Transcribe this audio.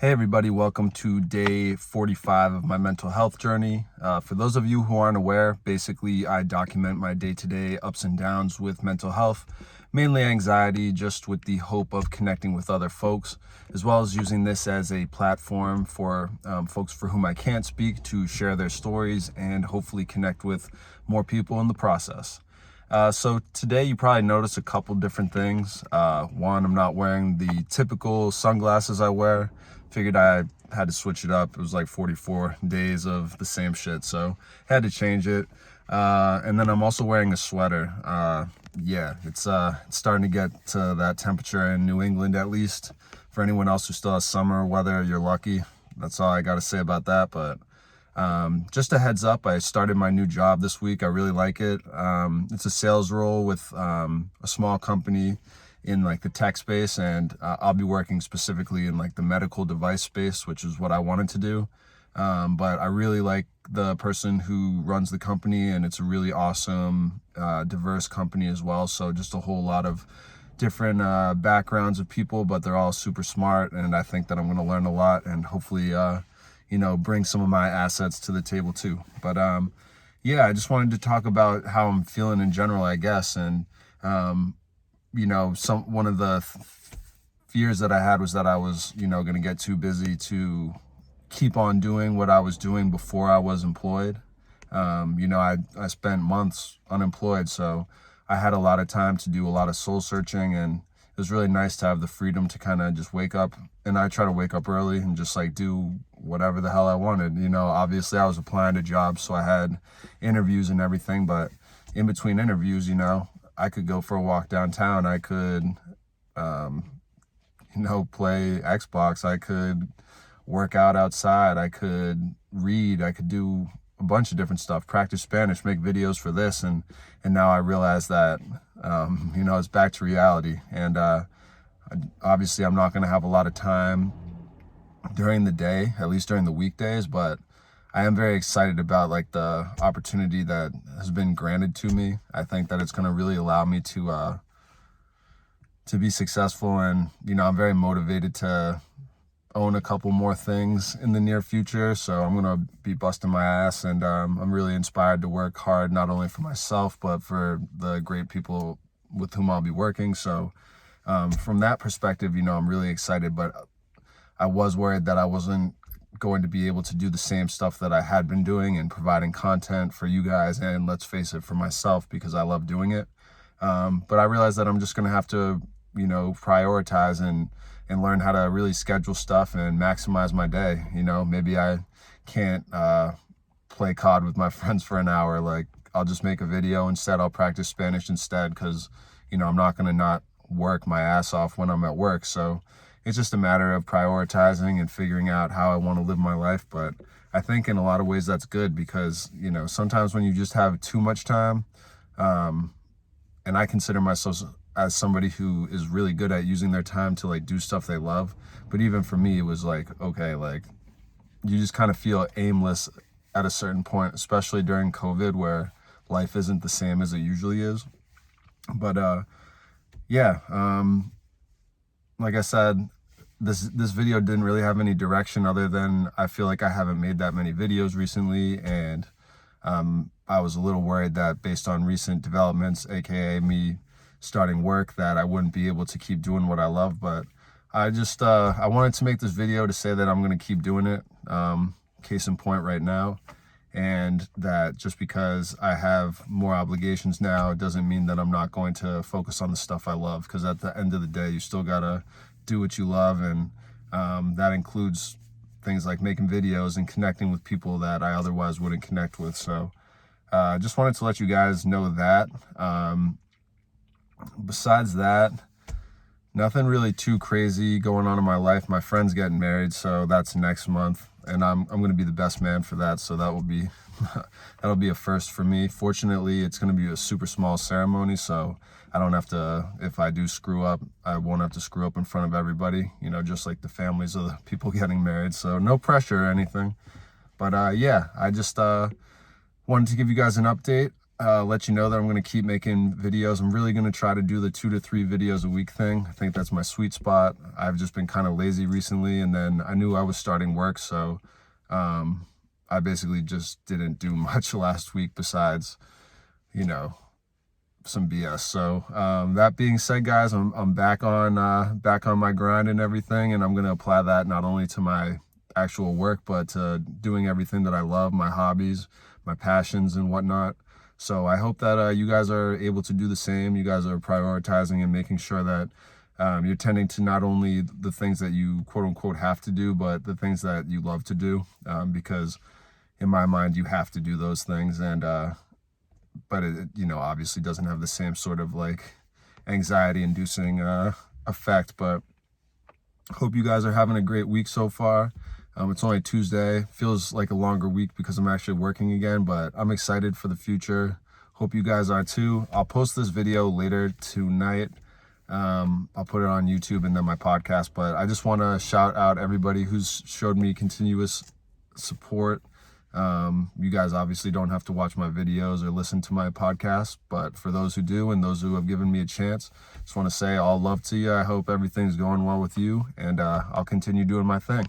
Hey everybody, welcome to day 45 of my mental health journey. For those of you who aren't aware, basically I document my day-to-day ups and downs with mental health, mainly anxiety, just with the hope of connecting with other folks, as well as using this as a platform for folks for whom I can't speak to share their stories and hopefully connect with more people in the process. So today you probably notice a couple different things. One, I'm not wearing the typical sunglasses I wear. Figured I had to switch it up. It was like 44 days of the same shit, so had to change it. And then I'm also wearing a sweater. Yeah, it's starting to get to that temperature in New England, at least. For anyone else who still has summer weather, you're lucky. That's all I got to say about that. But just a heads up, I started my new job this week. I really like it. It's a sales role with a small company in like the tech space, and I'll be working specifically in like the medical device space, which is what I wanted to do. But I really like the person who runs the company, and it's a really awesome, diverse company as well. So just a whole lot of different backgrounds of people, but they're all super smart, and I think that I'm going to learn a lot and hopefully, bring some of my assets to the table too. But yeah, I just wanted to talk about how I'm feeling in general, I guess, and one of the fears that I had was that I was, going to get too busy to keep on doing what I was doing before I was employed. I spent months unemployed, so I had a lot of time to do a lot of soul searching, and it was really nice to have the freedom to kind of just wake up. And I try to wake up early and just like do whatever the hell I wanted. Obviously I was applying to jobs, so I had interviews and everything, but in between interviews, I could go for a walk downtown. I could, play Xbox. I could work out outside. I could read. I could do a bunch of different stuff, practice Spanish, make videos for this. And now I realize that, it's back to reality. And obviously I'm not going to have a lot of time during the day, at least during the weekdays, but I am very excited about like the opportunity that has been granted to me. I think that it's going to really allow me to be successful, and I'm very motivated to own a couple more things in the near future. So I'm going to be busting my ass, and I'm really inspired to work hard, not only for myself, but for the great people with whom I'll be working. So from that perspective, I'm really excited, but I was worried that I wasn't going to be able to do the same stuff that I had been doing and providing content for you guys, and let's face it, for myself, because I love doing it. But I realized that I'm just going to have to, prioritize and learn how to really schedule stuff and maximize my day. Maybe I can't play COD with my friends for an hour. Like, I'll just make a video instead. I'll practice Spanish instead, because, I'm not going to not work my ass off when I'm at work. So it's just a matter of prioritizing and figuring out how I want to live my life. But I think in a lot of ways that's good, because, sometimes when you just have too much time, and I consider myself as somebody who is really good at using their time to like do stuff they love. But even for me, it was like, okay, like you just kind of feel aimless at a certain point, especially during COVID, where life isn't the same as it usually is. But yeah, like I said, this video didn't really have any direction other than I feel like I haven't made that many videos recently, and I was a little worried that based on recent developments, aka me starting work, that I wouldn't be able to keep doing what I love. But I just I wanted to make this video to say that I'm going to keep doing it, case in point right now, and that just because I have more obligations now doesn't mean that I'm not going to focus on the stuff I love, because at the end of the day, you still gotta do what you love, and that includes things like making videos and connecting with people that I otherwise wouldn't connect with. So just wanted to let you guys know that. Besides that, nothing really too crazy going on in my life. My friend's getting married, so that's next month, and I'm going to be the best man for that. So that will be that'll be a first for me. Fortunately, it's going to be a super small ceremony, so I don't have to, if I do screw up, I won't have to screw up in front of everybody, just like the families of the people getting married. So no pressure or anything. But yeah, I just wanted to give you guys an update. let you know that I'm going to keep making videos. I'm really going to try to do the 2 to 3 videos a week thing. I think that's my sweet spot. I've just been kind of lazy recently, and then I knew I was starting work, so I basically just didn't do much last week besides, you know, some BS. So that being said, guys, I'm back on my grind and everything, and I'm going to apply that not only to my actual work, but to doing everything that I love, my hobbies, my passions and whatnot. So I hope that you guys are able to do the same. You guys are prioritizing and making sure that you're tending to not only the things that you quote unquote have to do, but the things that you love to do, because in my mind, you have to do those things. And but it, obviously doesn't have the same sort of like anxiety inducing effect. But hope you guys are having a great week so far. It's only Tuesday. Feels like a longer week because I'm actually working again, but I'm excited for the future. Hope you guys are too. I'll post this video later tonight. I'll put it on YouTube and then my podcast, but I just want to shout out everybody who's showed me continuous support. You guys obviously don't have to watch my videos or listen to my podcast, but for those who do and those who have given me a chance, just want to say all love to you. I hope everything's going well with you, and I'll continue doing my thing.